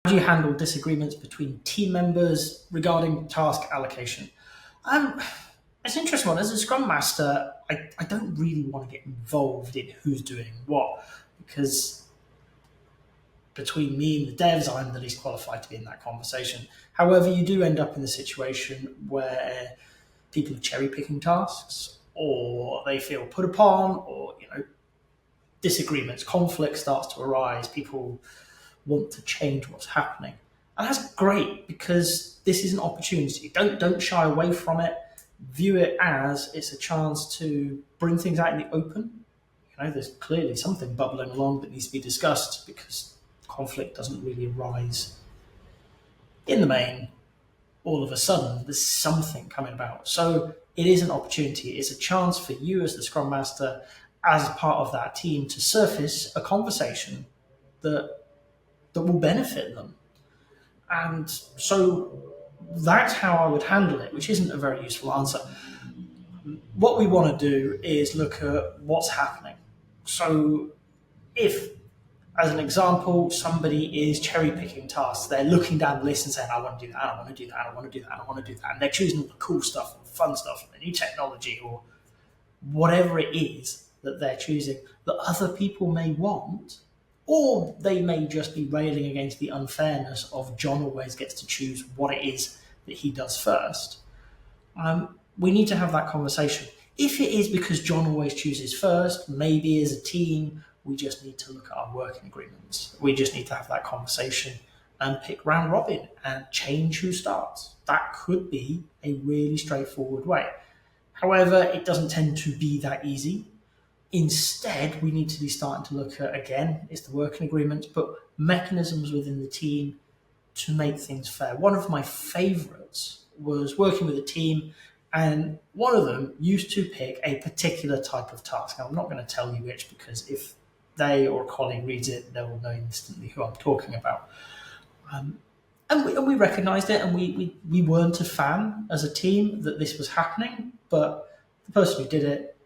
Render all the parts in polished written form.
do you handle disagreements between team members regarding task allocation? Um, it's an interesting one. As a Scrum Master, I don't really want to get involved in who's doing what because between me and the devs, I'm the least qualified to be in that conversation. However, you do end up in the situation where people are cherry picking tasks or they feel put upon or, disagreements, conflict starts to arise. People want to change what's happening. And that's great because this is an opportunity. Don't shy away from it. View it as it's a chance to bring things out in the open. There's clearly something bubbling along that needs to be discussed because conflict doesn't really arise in the main. All of a sudden, there's something coming about. So it is an opportunity. It's a chance for you as the Scrum Master, as part of that team, to surface a conversation that will benefit them. And so that's how I would handle it, which isn't a very useful answer. What we want to do is look at what's happening. So if, as an example, somebody is cherry picking tasks, they're looking down the list and saying, I want to do that, I want to do that, I want to do that, I want to do that. And they're choosing all the cool stuff, the fun stuff, the new technology, or whatever it is that they're choosing that other people may want. Or they may just be railing against the unfairness of John always gets to choose what it is that he does first. We need to have that conversation. If it is because John always chooses first, maybe as a team, we just need to look at our working agreements. We just need to have that conversation and pick round robin and change who starts. That could be a really straightforward way. However, it doesn't tend to be that easy. Instead, we need to be starting to look at, again, it's the working agreements, but mechanisms within the team to make things fair. One of my favorites was working with a team, and one of them used to pick a particular type of task. Now, I'm not going to tell you which, because if they or a colleague reads it, they will know instantly who I'm talking about. And we recognised it, and we weren't a fan as a team that this was happening, but the person who did it,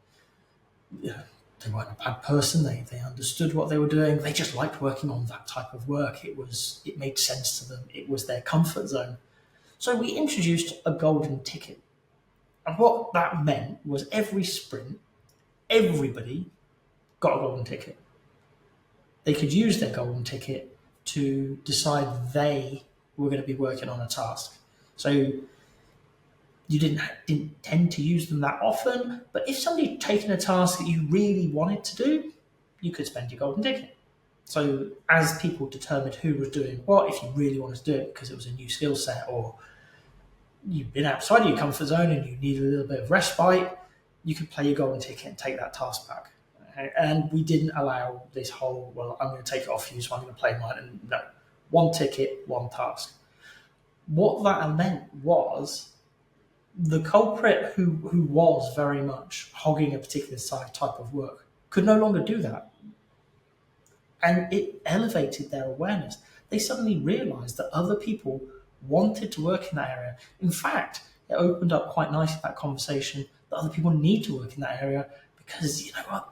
they weren't a bad person. They understood what they were doing. They just liked working on that type of work. It made sense to them. It was their comfort zone. So we introduced a golden ticket. And what that meant was every sprint, everybody got a golden ticket. They could use their golden ticket to decide they were going to be working on a task. So you didn't tend to use them that often, but if somebody had taken a task that you really wanted to do, you could spend your golden ticket. So as people determined who was doing what, if you really wanted to do it because it was a new skill set or you've been outside of your comfort zone and you needed a little bit of respite, you could play your golden ticket and take that task back. And we didn't allow this whole, well, I'm going to take it off you, so I'm going to play mine. And no, one ticket, one task. What that meant was the culprit who was very much hogging a particular type of work could no longer do that. And it elevated their awareness. They suddenly realized that other people wanted to work in that area. In fact, it opened up quite nicely that conversation that other people need to work in that area because, you know what,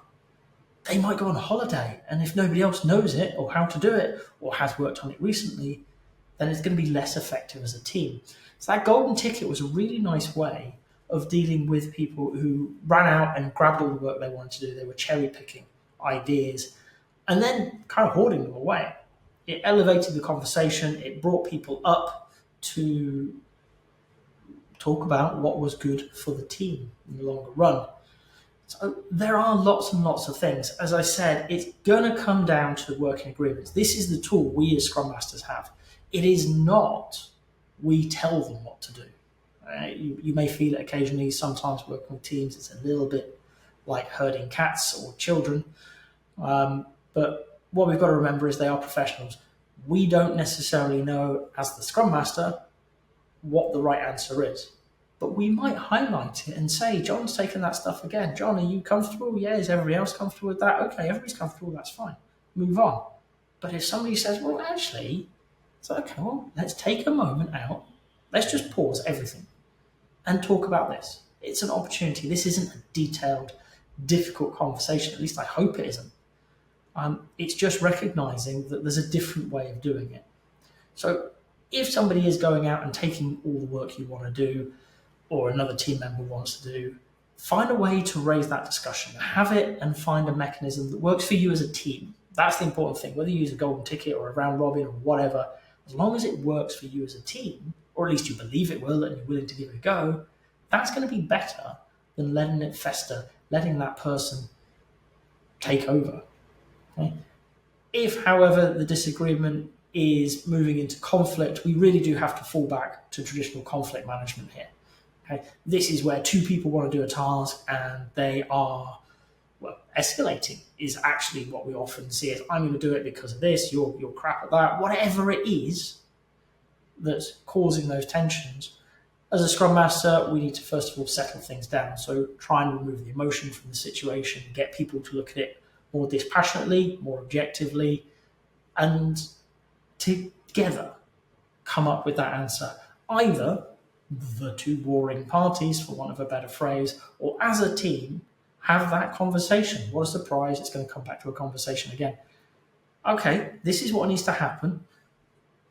they might go on a holiday, and if nobody else knows it or how to do it or has worked on it recently, then it's going to be less effective as a team. So that golden ticket was a really nice way of dealing with people who ran out and grabbed all the work they wanted to do. They were cherry picking ideas and then kind of hoarding them away. It elevated the conversation. It brought people up to talk about what was good for the team in the longer run. So there are lots and lots of things. As I said, it's going to come down to working agreements. This is the tool we as Scrum Masters have. It is not we tell them what to do. You may feel it occasionally, sometimes working with teams, it's a little bit like herding cats or children. But what we've got to remember is they are professionals. We don't necessarily know, as the Scrum Master, what the right answer is. But we might highlight it and say, John's taken that stuff again. John, are you comfortable? Yeah, is everybody else comfortable with that? Okay, everybody's comfortable, that's fine. Move on. But if somebody says, well, actually, it's okay, well, let's take a moment out. Let's just pause everything and talk about this. It's an opportunity. This isn't a detailed, difficult conversation. At least I hope it isn't. It's just recognizing that there's a different way of doing it. So if somebody is going out and taking all the work you want to do, or another team member wants to do, find a way to raise that discussion. Have it and find a mechanism that works for you as a team. That's the important thing. Whether you use a golden ticket or a round robin or whatever, as long as it works for you as a team, or at least you believe it will and you're willing to give it a go, that's going to be better than letting it fester, letting that person take over. Okay? If, however, the disagreement is moving into conflict, we really do have to fall back to traditional conflict management here. Okay? This is where two people want to do a task and they are, well, escalating is actually what we often see as, I'm going to do it because of this, you're crap at that, whatever it is that's causing those tensions. As a Scrum Master, we need to first of all settle things down. So try and remove the emotion from the situation, get people to look at it more dispassionately, more objectively, and together come up with that answer. Either the two warring parties, for want of a better phrase, or as a team, have that conversation. What a surprise, it's going to come back to a conversation again. Okay, this is what needs to happen.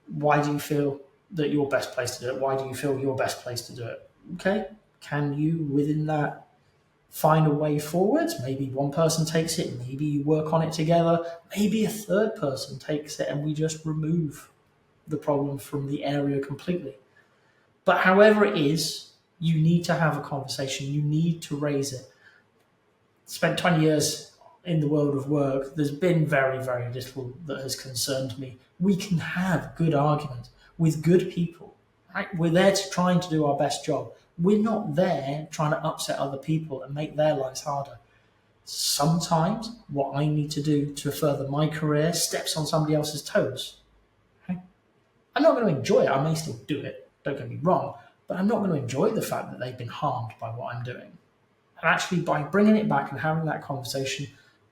Why do you feel that you're best placed to do it? Why do you feel you're best placed to do it? Okay, can you, within that, find a way forwards? Maybe one person takes it, maybe you work on it together, maybe a third person takes it and we just remove the problem from the area completely. But however it is, you need to have a conversation, you need to raise it. Spent 20 years in the world of work, there's been very, very little that has concerned me. We can have good arguments with good people. Right? We're there trying to do our best job. We're not there trying to upset other people and make their lives harder. Sometimes what I need to do to further my career steps on somebody else's toes. Okay? I'm not going to enjoy it. I may still do it, don't get me wrong, but I'm not going to enjoy the fact that they've been harmed by what I'm doing. And actually, by bringing it back and having that conversation,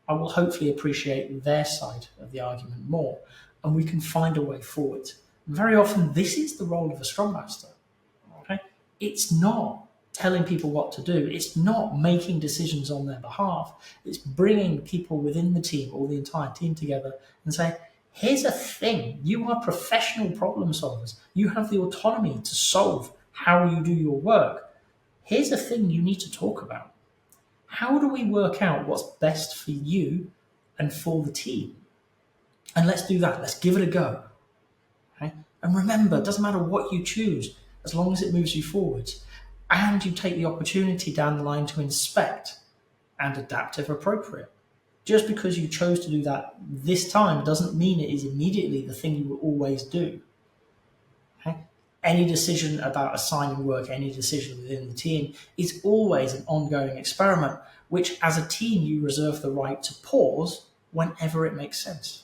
I will hopefully appreciate their side of the argument more, and we can find a way forward. And very often, this is the role of a Scrum Master. Okay? It's not telling people what to do. It's not making decisions on their behalf. It's bringing people within the team or the entire team together and saying, here's a thing. You are professional problem solvers. You have the autonomy to solve how you do your work. Here's a thing you need to talk about. How do we work out what's best for you and for the team? And let's do that. Let's give it a go. Okay? And remember, it doesn't matter what you choose, as long as it moves you forwards. And you take the opportunity down the line to inspect and adapt if appropriate. Just because you chose to do that this time doesn't mean it is immediately the thing you will always do. Okay? Any decision about assigning work, any decision within the team is always an ongoing experiment, which as a team you reserve the right to pause whenever it makes sense.